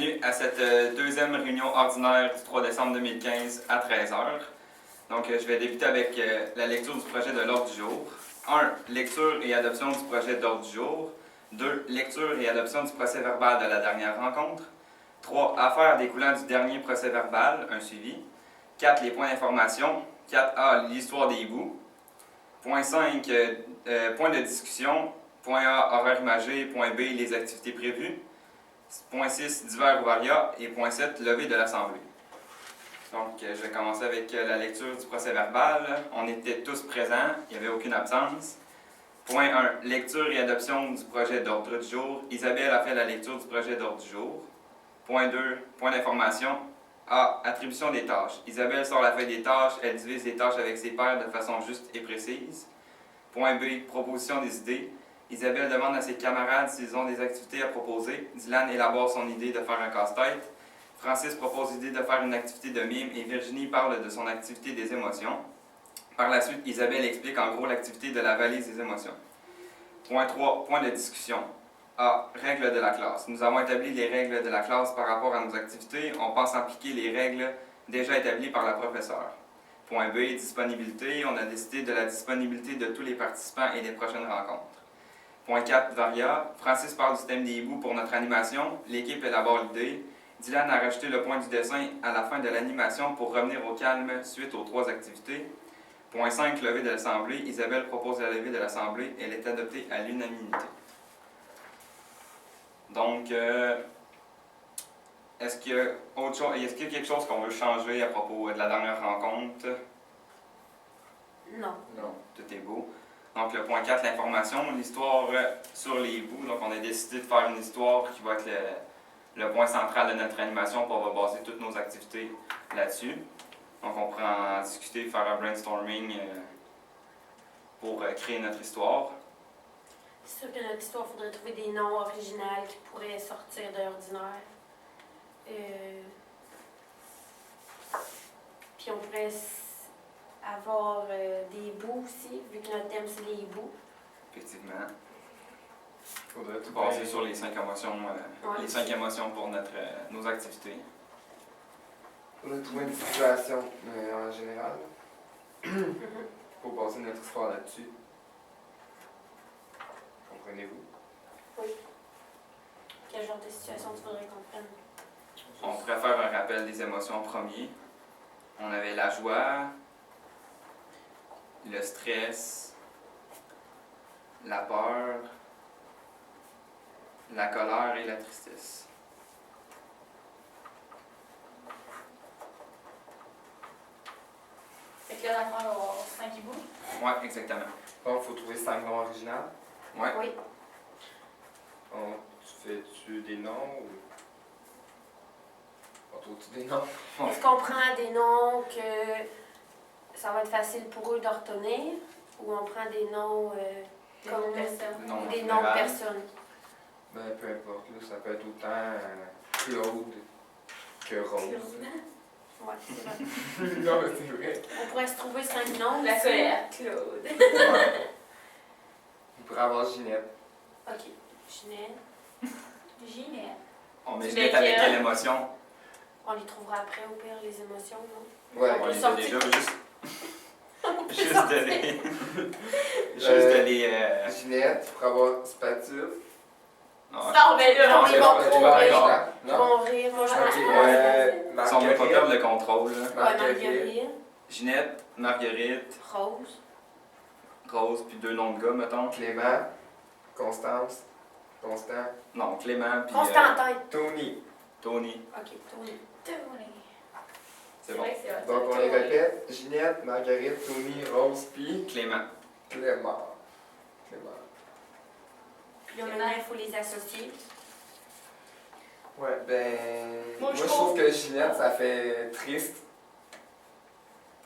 bienvenue à cette deuxième réunion ordinaire du 3 décembre 2015 à 13 h. Donc, je vais débuter avec la lecture du projet de l'ordre du jour. 1. Lecture et adoption du projet d'ordre du jour. 2. Lecture et adoption du procès verbal de la dernière rencontre. 3. Affaires découlant du dernier procès verbal, un suivi. 4. Les points d'information. 4A. L'histoire des hiboux. Point 5. Point de discussion. Point A. Horaire imagé. Point B. Les activités prévues. Point 6, divers ou variats. Et point 7, levée de l'Assemblée. Donc, je vais commencer avec la lecture du procès verbal. On était tous présents, il n'y avait aucune absence. Point 1, lecture et adoption du projet d'ordre du jour. Isabelle a fait la lecture du projet d'ordre du jour. Point 2, point d'information. A, attribution des tâches. Isabelle sort la feuille des tâches, elle divise les tâches avec ses pairs de façon juste et précise. Point B, proposition des idées. Isabelle demande à ses camarades s'ils ont des activités à proposer. Dylan élabore son idée de faire un casse-tête. Francis propose l'idée de faire une activité de mime et Virginie parle de son activité des émotions. Par la suite, Isabelle explique en gros l'activité de la valise des émotions. Point 3, point de discussion. A, règles de la classe. Nous avons établi les règles de la classe par rapport à nos activités. On pense appliquer les règles déjà établies par la professeure. Point B, disponibilité. On a décidé de la disponibilité de tous les participants et des prochaines rencontres. Point 4, varia. Francis parle du thème des hiboux pour notre animation. L'équipe élabore l'idée. Dylan a rajouté le point du dessin à la fin de l'animation pour revenir au calme suite aux 3 activités. Point 5, levée de l'Assemblée. Isabelle propose la levée de l'Assemblée. Elle est adoptée à l'unanimité. Donc, est-ce qu'il y a quelque chose qu'on veut changer à propos de la dernière rencontre? Non. Non, tout est beau. Donc, le point 4, l'information, l'histoire sur les hiboux. Donc, on a décidé de faire une histoire qui va être le point central de notre animation, puis on va baser toutes nos activités là-dessus. Donc, on pourra en discuter, faire un brainstorming pour créer notre histoire. C'est sûr que notre histoire, il faudrait trouver des noms originaux qui pourraient sortir de l'ordinaire. Puis on pourrait avoir des hiboux aussi, vu que notre thème c'est les hiboux. Effectivement. Il faudrait tout baser sur les 5 émotions, les 5 émotions pour nos activités. On a trouvé une situation en général. Pour baser notre histoire là-dessus. Comprenez-vous? Oui. Quel genre de situation tu voudrais qu'on prenne? On pourrait faire un rappel des émotions en premier. On avait la joie, le stress, la peur, la colère et la tristesse. Fait que là, dans le fond, on va avoir 5 hiboux. Oui, exactement. Donc, il faut trouver 5 noms originaux. Ouais. Oui. Tu fais-tu des noms ou. On trouve-tu des noms? Est-ce qu'on prend des noms que ça va être facile pour eux de retenir, ou on prend des noms comme des noms de personnes? Ben, peu importe, là, ça peut être autant Claude que Rose. Ouais, c'est vrai. Non, mais c'est vrai. On pourrait se trouver 5 noms. La aussi. colère, Claude. Ouais. On pourrait avoir Ginette. Ok. Ginette. Ginette. On met Tu Ginette mets avec quel? quelle émotion? On les trouvera après au pire, les émotions, non? Ouais, On On peut les a sortir. déjà juste Juste de les... juste de les... Ginette, pour avoir Spatule. non, Non, mais là, on ils est vont pas trop d'accord. rire. Ils Non? vont rire, moi je Ok, pense. Si on veut pas Marguerite. perdre le contrôle, là. Ouais, Marguerite. Marguerite. Ginette, Marguerite, Rose. Rose, puis 2 noms de gars, mettons. Clément. Constance. Constant. Non, Clément, puis Constantin. Tony. Tony. Ok, Tony. C'est bon. vrai que c'est hot. Donc, on les répète. Ginette, Marguerite, Tony, Rose, puis Clément. Clément. Clément. Puis là, maintenant, il faut les associer. Ouais, ben. Moi, je je trouve- trouve que Ginette, ça fait triste.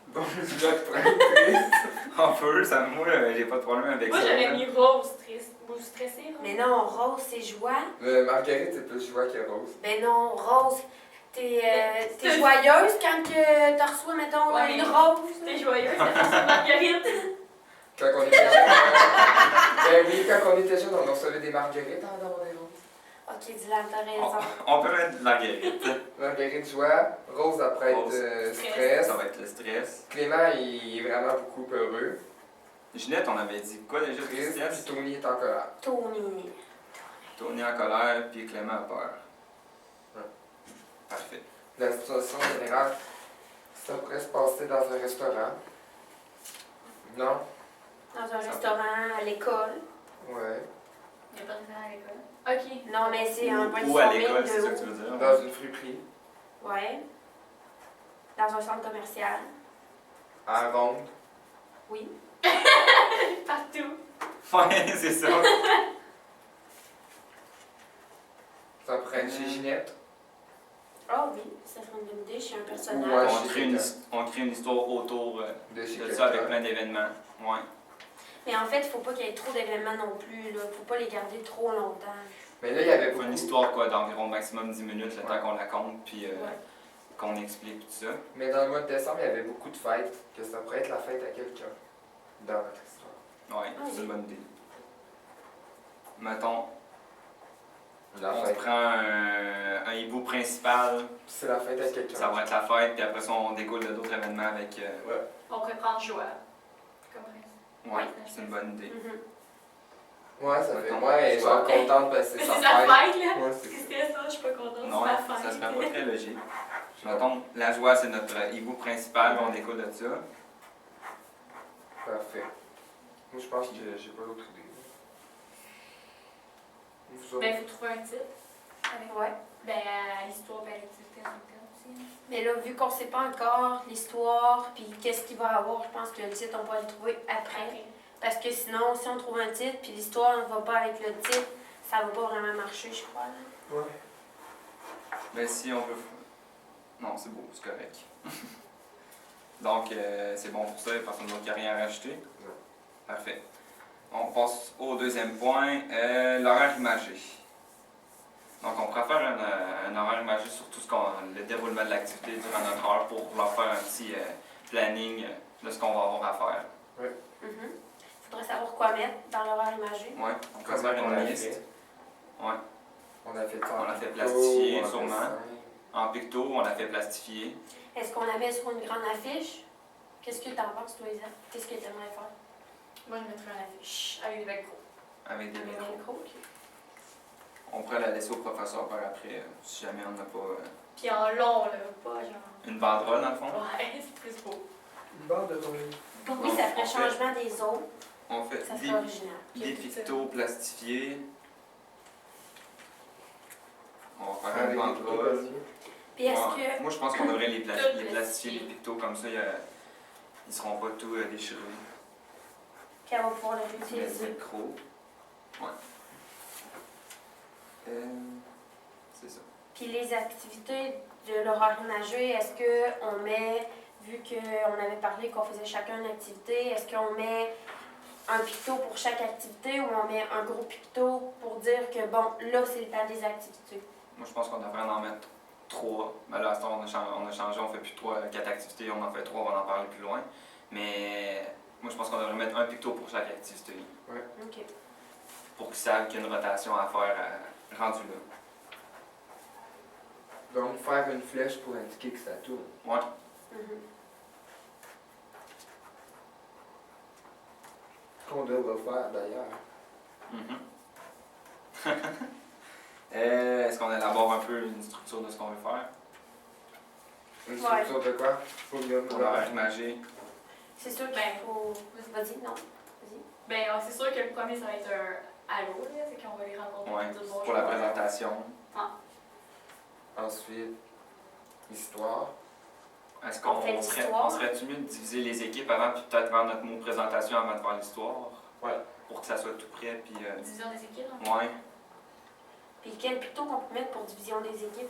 Donc, Ginette pourrait être triste. On peut, ça, moi, j'ai pas de problème avec Moi, ça. j'aurais là. mis rose, triste. Ou stressé, rose. Mais non, Rose, c'est joie. Marguerite, c'est plus joie que Rose. Ben non, Rose, t'es C'est- joyeuse quand que t'as reçu, mettons, Ouais, une mais- rose. T'es joyeuse, c'est Marguerite. Quand on était jeune. Ben oui, quand on était jeune, on recevait des marguerites avant d'avoir des roses. Ok, Dylan, t'as raison. On peut mettre de Marguerite. Marguerite joie. Rose après Rose. être stress. Ça va être le stress. Clément, il est vraiment beaucoup peureux. Ginette, on avait dit quoi déjà? Triste. Puis Tristesse? Tony est en colère. Tony. Tony en colère, puis Clément a peur. Ouais. Parfait. La situation générale, ça pourrait se passer dans un restaurant. Non? Dans un restaurant, à l'école. Ouais. Il n'y a pas de temps à l'école. Ok. Non, mais c'est un Ou à brainstorming l'école, c'est ça que de tu veux dire? Dans une friperie. Ouais. Dans un centre commercial. À ronde. Oui. Partout. Ouais, c'est ça. Ça pourrait être chez Ginette. Ah oui, ça serait une bonne idée. Je suis un Ouais. personnage. On crée une histoire autour De chez de ça avec quelqu'un. plein d'événements. Ouais. Mais en fait, il ne faut pas qu'il y ait trop d'événements non plus. Il ne faut pas les garder trop longtemps. Mais là, il y avait Faut beaucoup. une histoire quoi, d'environ maximum 10 minutes, le Ouais. temps qu'on la compte, puis Ouais. qu'on explique tout ça. Mais dans le mois de décembre, il y avait beaucoup de fêtes. Que ça pourrait être la fête à quelqu'un. Dans notre histoire. Ouais, Ah c'est oui. une bonne idée. Mettons, La on se fête. prend un hibou principal, C'est la fête à quelqu'un. ça va être la fête, puis après ça, on découle de d'autres événements avec. Ouais. On pourrait prendre joie. Comme reste. Ouais, c'est une bonne idée. Mhm. Ouais, ça fait. Mettons, Ouais, je je suis vais- contente parce que C'est c'est sa sa fête. fête, là. Ouais, c'est ça. C'était ça, je suis pas contente. Non, c'est ma fête. ça serait pas très logique. Mettons, la joie, c'est notre hibou principal, on découle de ça. Parfait. Moi, je pense que j'ai pas d'autre idée. Vous autres? Ben, il faut trouver un titre. Avec- Ouais. Ben, histoire, ben, l'activité en même temps aussi. Mais là, vu qu'on ne sait pas encore l'histoire, puis qu'est-ce qu'il va y avoir, je pense que le titre, on va le trouver après. Après. Parce que sinon, si on trouve un titre, puis l'histoire ne va pas avec le titre, ça va pas vraiment marcher, je crois. là. Ouais. Mais si on veut. Non, c'est beau, c'est correct. Donc, c'est bon pour ça, il n'y a personne d'autre qui a rien à rajouter. Non. Parfait. On passe au deuxième point, l'horaire imagé. Donc, on préfère un horaire imagé sur tout le déroulement de l'activité durant notre heure pour leur faire un petit planning de ce qu'on va avoir à faire. Mhm. Faudrait savoir quoi mettre dans l'horaire imagé. Ouais, on peut Comment faire on une l'a liste. fait? Ouais. On a fait ça On en l'a fait picto, plastifier, on a fait sûrement. ça. En picto, on l'a fait plastifier. Est-ce qu'on la met sur une grande affiche? Qu'est-ce que tu en penses, toi, Isa? Qu'est-ce que tu aimerais faire? Moi, je mettrais une affiche avec des velcro. Avec des Avec micros. un micro, ok. On pourrait la laisser au professeur par après, si jamais on n'a pas Puis en long, là, pas genre. une banderole dans le fond. Ouais, c'est plus beau. Une barre de rôle. Oui, ça ferait on fait- changement des autres. On fait Ça des, serait original. des pictos plastifiés. On va faire Avec une des pictos banderole. plastifiés. Puis est-ce Ouais. que. Moi, je pense qu'on devrait les Tout plastifier, plastifié. les pictos, comme ça, ils seront pas tout déchirés. Qu'elle va pouvoir le Les réutiliser? micros. Ouais. C'est ça. Puis les activités de l'horaire imagé, est-ce qu'on met, vu qu'on avait parlé qu'on faisait chacun une activité, est-ce qu'on met un picto pour chaque activité ou on met un gros picto pour dire que bon, là c'est le temps des activités? Moi, je pense qu'on devrait en mettre 3. Mais là, à ce temps, on a changé, on fait plus 4 activités, on en fait 3, on va en parler plus loin. Mais moi, je pense qu'on devrait mettre un picto pour chaque activité. OK. Pour qu'ils savent qu'il y a une rotation à faire rendu là. Donc, faire une flèche pour indiquer que ça tourne. Ouais. Mhm. Qu'on devrait faire d'ailleurs. Mhm. Est-ce qu'on élabore un peu une structure de ce qu'on veut faire? Une Ouais. structure de quoi? Faut bien Pour l'horaire imagé. C'est sûr qu'il Ben. faut. Vas-y, non. Vas-y. Ben, c'est sûr que le premier, ça va être un halo, là. C'est qu'on va les rencontrer Ouais. dire bonjour. Pour la présentation. Ensuite, histoire. Est-ce On qu'on fait serait, l'histoire. on serait-tu mieux de diviser les équipes avant, puis peut-être faire notre mot présentation avant de faire l'histoire? Ouais. Pour que ça soit tout prêt, puis. Division des équipes, hein. Ouais. Puis quel picto qu'on peut mettre pour division des équipes?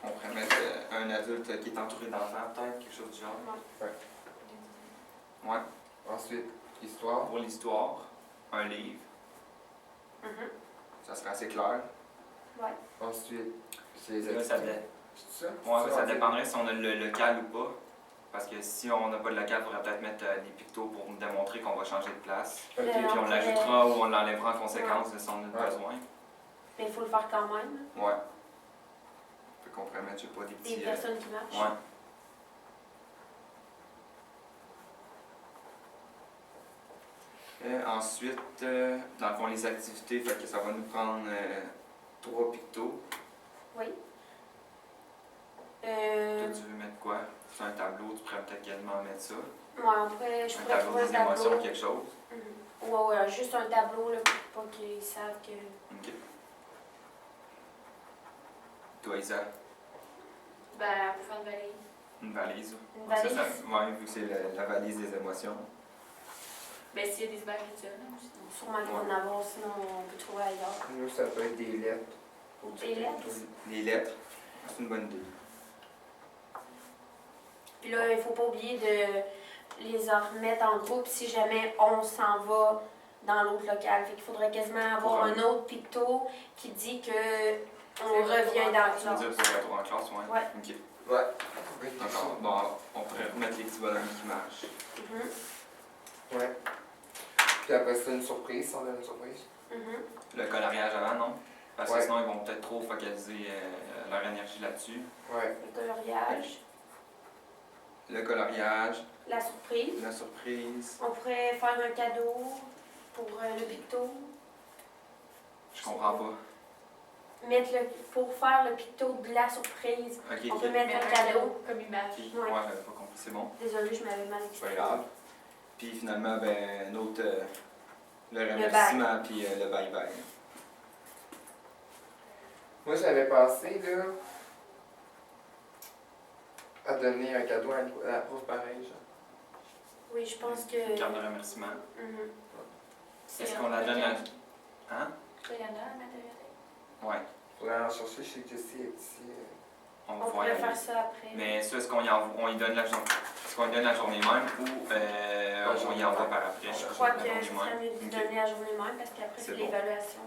On pourrait mettre un adulte qui est entouré d'enfants, peut-être, quelque chose du genre. Ouais. Ensuite, histoire. Pour l'histoire, un livre. Mhm. Ça serait assez clair. Ouais. Ensuite, c'est les Là, ça, activités. C'est ça? ouais, C'est ça en fait? dépendrait si on a le local ou pas. Parce que si on n'a pas de local, il faudrait peut-être mettre des pictos pour nous démontrer qu'on va changer de place. Ok. Le- Puis on Ouais. l'ajoutera ou on l'enlèvera en conséquence de si on a Ouais. besoin. Mais il faut le faire quand même. Ouais. Fait qu'on pourrait mettre, je sais pas, des Des petits. personnes qui marchent. Ouais. Ensuite, dans le fond, les activités, fait que ça va nous prendre 3 pictos. Oui. Toi, tu veux mettre quoi? Sur un tableau, tu pourrais peut-être quasiment mettre ça. Ouais, je Un pourrais tableau trouver un des émotions, tableau. quelque chose. Ouais, juste un tableau là, pour pas qu'ils savent que. Ok. Toi, Isa, Ben, pour faire une valise. une valise. Une Ça, valise. ouais, vu que c'est la valise des émotions. Ben, s'il y a des images visuelles, là, aussi. Sûrement qu'il va en avoir, sinon on peut trouver ailleurs. Nous, ça peut être des lettres. Pour Des lettres? Les lettres, c'est une bonne idée. Puis là, il faut pas oublier de les en remettre en groupe si jamais on s'en va dans l'autre local. Fait qu'il faudrait quasiment avoir un autre picto qui dit que on revient dans Tu veux le dire pour retour en classe, ouais? Ouais. Ok. Ouais. Oui, D'accord. Bon, on pourrait remettre les petits bonhommes qui marchent. Ouais. Puis après ça, une surprise, si on donne une surprise. Le coloriage avant, non? Parce que Ouais. sinon, ils vont peut-être trop focaliser leur énergie là-dessus. Ouais. Le coloriage, Le coloriage, la surprise. la surprise. On pourrait faire un cadeau pour le picto. Je comprends pas. Pour faire le picto de la surprise, Ok, on ok. peut mettre un cadeau. comme image. Ok. Ouais, j'avais pas compris, c'est bon. Désolée, je m'avais mal C'est exprimé. pas grave. Puis finalement, ben, l'autre, le remerciement, puis le bye-bye. Moi, j'avais pensé, là, à donner un cadeau à la prof pareil, genre. Oui, je pense que. Une carte de remerciement. Mhm. Est-ce qu'on la donne à... Hein? Il y en a à la matériel. Ouais. Faudrait en chercher chez Jessie et ici. On va On pouvoir y pourrait aller. faire ça après. Mais ça, est-ce qu'on y donne la journée? Est-ce qu'on y donne la journée même ou on y envoie par après? Je crois que La ce journée serait même. mieux de Ok. donner la journée même parce qu'après C'est c'est bon. l'évaluation.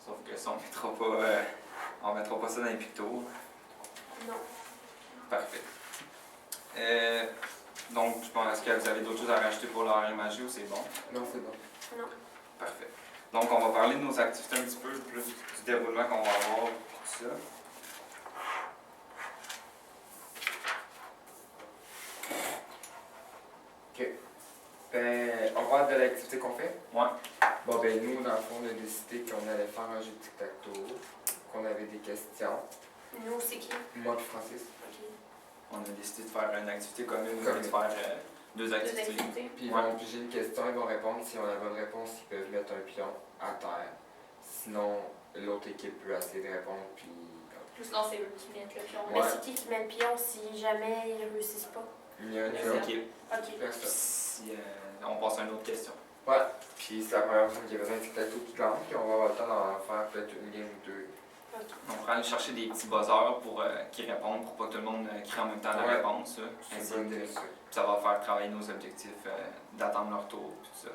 Sauf que ça, on mettra pas ça dans les pictos. Non. Parfait. Donc, je pense, est-ce que vous avez d'autres choses à rajouter pour l'heure imagée ou c'est bon? Non, c'est bon. Non. Parfait. Donc, on va parler de nos activités un petit peu, plus du déroulement qu'on va avoir, tout ça. Ben, on parle de l'activité qu'on fait. Ouais. Bon, ben, nous, dans le fond, on a décidé qu'on allait faire un jeu de tic-tac-toe, qu'on avait des questions. Nous, c'est qui? Moi et Francis. Ok. On a décidé de faire une activité commune, Commune. de faire deux Deux activités. activités. Puis ils Ouais. vont piger une question, ils vont répondre. Si on a la bonne réponse, ils peuvent mettre un pion à terre. Sinon, l'autre équipe peut essayer de répondre, puis... Ou sinon, c'est eux qui mettent le pion. Mais Ouais. c'est qui met le pion si jamais ils réussissent pas? Il y a un C'est pion. ça. Ok. Ok. Personne. Si, on passe à une autre question. Ouais. Puis c'est la première personne qui a besoin de tic-tac-toe qui gagne, puis on va avoir le temps d'en faire peut-être une game ou deux. Ok. On va aller chercher des petits buzzers pour qu'ils répondent, pour pas que tout le monde crie en même temps la Ouais. réponse. C'est Ainsi une bonne que- idée, ça. Puis ça va faire travailler nos objectifs, d'attendre leur tour, tout ça.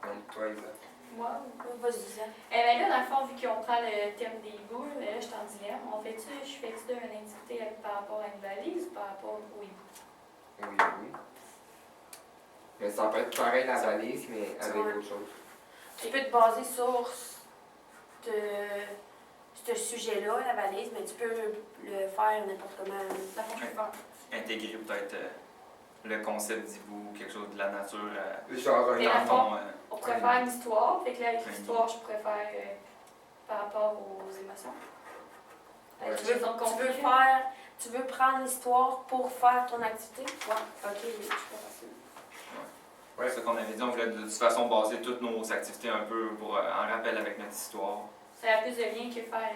Donc, toi, Isa. Moi, Vas-y, Isa. ben là, dans le fond, vu qu'on prend le thème des boules, là, je suis en dilemme. Je fais-tu une activité par rapport à une valise ou par rapport au hibou? Oui, oui. Mais ça peut être pareil la valise, mais avec Ouais. autre chose. Tu peux te baser sur ce sujet-là, la valise, mais tu peux le faire n'importe comment. Dans le fond, je peux faire. Intégrer peut-être le concept d'hibou, quelque chose de la nature. Genre un Mais la enfant. fond, On pourrait faire une histoire. Fait que là, avec Un l'histoire, je pourrais faire par rapport aux émotions. Ouais. Tu veux prendre l'histoire pour faire ton activité? Ouais. Ok, oui, je peux faire ça. c'est ce qu'on avait dit, on voulait de toute façon baser toutes nos activités un peu pour, en rappel avec notre histoire. Ça a plus de lien que faire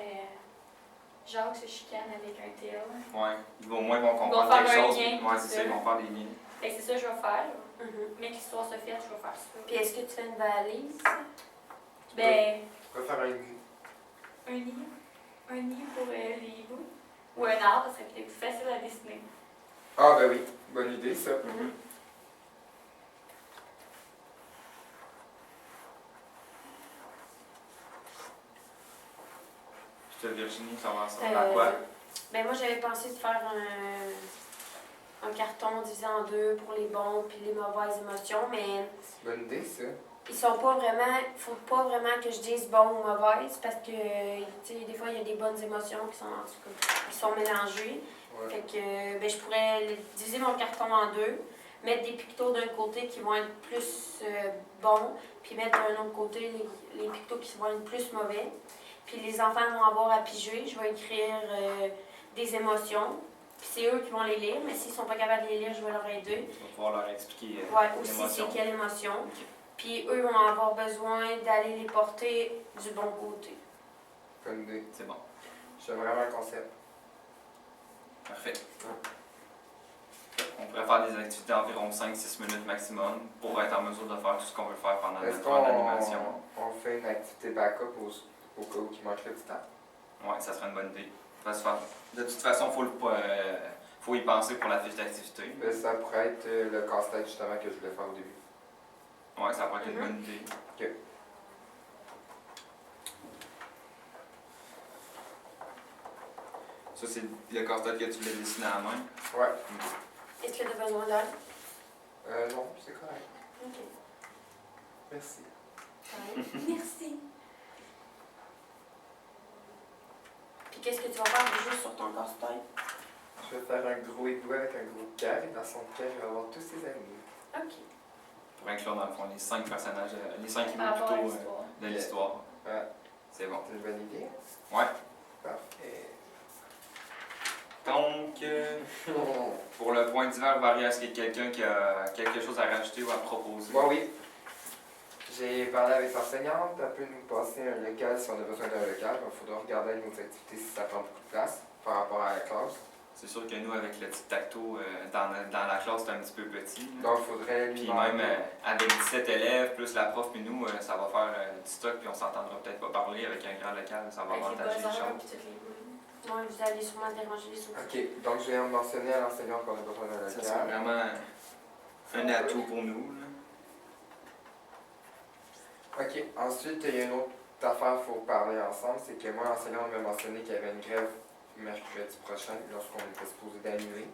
Jacques se chicane avec un tel. Ouais. Au moins, ils vont comprendre faire quelque un chose. lien, Ouais, c'est c'est ça, ça. ils vont faire des liens. Fait que c'est ça que je vais faire. Mhm. Mais que l'histoire se fasse, je vais faire ça. Puis est-ce que tu fais une valise? Ben, Tu peux faire un nid. un nid. Un nid pour les hiboux. Ou un arbre, ça serait peut-être plus facile à dessiner. Ah, ben oui. Bonne idée, ça. Mhm. Puis toi, Virginie, ça va ressembler à quoi? Ben moi, j'avais pensé de faire un carton divisé en deux pour les bons puis les mauvaises émotions, mais Bonne idée, ça. ils sont pas vraiment, faut pas vraiment que je dise bon ou mauvaise parce que, tu sais, des fois, il y a des bonnes émotions qui sont mélangées. Ouais. Fait que, ben, je pourrais diviser mon carton en deux, mettre des pictos d'un côté qui vont être plus bons, puis mettre d'un autre côté les pictos qui vont être plus mauvais. Puis les enfants vont avoir à piger. Je vais écrire des émotions. Puis c'est eux qui vont les lire, mais s'ils sont pas capables de les lire, je vais leur aider. Tu vas pouvoir leur expliquer Ouais, aussi l'émotion. c'est quelle émotion. Ok. Puis eux vont avoir besoin d'aller les porter du bon côté. Bonne idée. C'est bon. J'aime vraiment le concept. Parfait. On pourrait faire des activités d'environ 5-6 minutes maximum pour être en mesure de faire tout ce qu'on veut faire pendant Est-ce notre temps qu'on d'animation. on fait une activité backup au cas où il manquerait du temps? Oui, ça serait une bonne idée. De toute façon, faut y penser pour la fiche d'activité. Ça pourrait être le casse-tête justement que je voulais faire au début. Oui, ça pourrait être une bonne idée. Ok. Ça, c'est le casse-tête que tu voulais dessiner à la main. Ouais. Est-ce que tu as besoin d'aide? Non, c'est correct. Ok. Merci. Merci. Puis qu'est-ce que tu vas faire juste sur ton casse-tête? Je vais faire un gros hibou avec un gros cœur et dans son cœur, il va y avoir tous ses amis. Ok. Pour inclure dans le fond les 5 personnages, les 5 Par hiboux rapport à plutôt l'histoire. de l'histoire. Ouais. C'est bon. C'est une bonne idée. Ouais. Parfait. Donc, pour le point divers varié, est-ce qu'il y a quelqu'un qui a quelque chose à rajouter ou à proposer? Moi, oui. J'ai parlé avec l'enseignante. Elle peut nous passer un local si on a besoin d'un local. Il faudra regarder avec nos activités si ça prend beaucoup de place par rapport à la classe. C'est sûr que nous, avec le tic-tac-toe, dans la classe, c'est un petit peu petit. Là. Donc, il faudrait lui Puis demander- même avec 17 élèves, plus la prof puis nous, ça va faire du stock, puis on s'entendra peut-être pas parler avec un grand local, ça va Avec les avantager les buzzers choses. puis toutes les boules. Moi, vous allez sûrement déranger les autres. Ok, donc je vais mentionner à l'enseignant qu'on a besoin d'un Ça serait local. vraiment un atout pour nous. Là. Ok, ensuite, il y a une autre affaire qu'il faut parler ensemble, c'est que moi, l'enseignant m'a mentionné qu'il y avait une grève mercredi prochain, lorsqu'on était supposé d'annuler.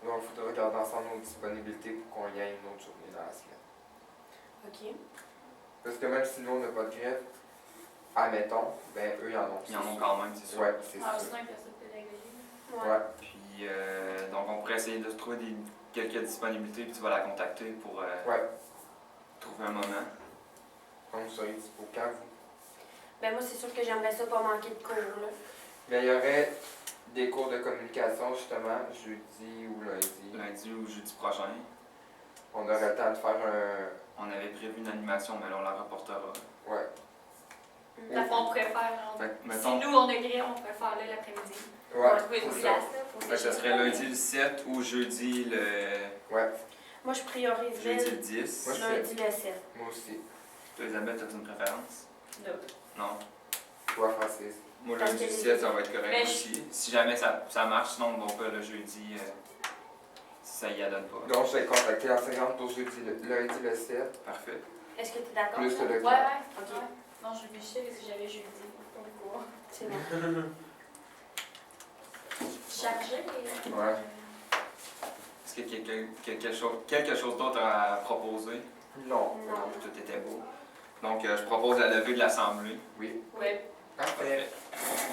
Donc, il faudra regarder ensemble nos disponibilités pour qu'on y ait une autre journée dans la semaine. Ok. Parce que même si nous, on n'a pas de grève, admettons, ben eux, ils en ont. Ils en ont quand même, c'est sûr. Ouais, c'est Ah, sûr. c'est un perso pédagogique. Ouais. Ouais. Puis, donc, on pourrait essayer de se trouver quelques disponibilités, puis tu vas la contacter pour Ouais. trouver un moment. Donc, vous serez dispo quand vous? Ben moi, c'est sûr que j'aimerais ça pas manquer de cours, là. Ben, il y aurait des cours de communication, justement, jeudi ou lundi. Lundi ou jeudi prochain. On aurait le temps de faire un. On avait prévu une animation, mais là, on la reportera. Ouais. Dans le fond, on pourrait faire. Fait que, Si mettons, nous, on a grève, on pourrait faire là l'après-midi. Ouais, On va trouver une c'est place ça. là, pour fait que ce serait lundi le 7 ou jeudi le Ouais, Moi, je prioriserais jeudi le 10. Moi, je lundi le 7. moi aussi. Toi, Isabelle, t'as une préférence? Non. Non. Toi, Francis. Moi, Parce lundi que le les- 7, ça va être correct Mais aussi. Si jamais ça marche, sinon on va le jeudi si ça y adonne pas. Donc, je vais contacter l'enseignante pour jeudi, lundi le 7. Parfait. Est-ce que tu es d'accord? Plus ça? le Ouais, local. ouais. Ok. Ouais. Non, je réfléchissais parce que j'avais jeudi. Pour le cours. C'est bon. Chargé. Ouais. Est-ce qu'il y a quelque chose d'autre à proposer? Non. Non. Tout était beau. Donc, je propose la levée de l'Assemblée. Oui. Ouais. Parfait. Parfait.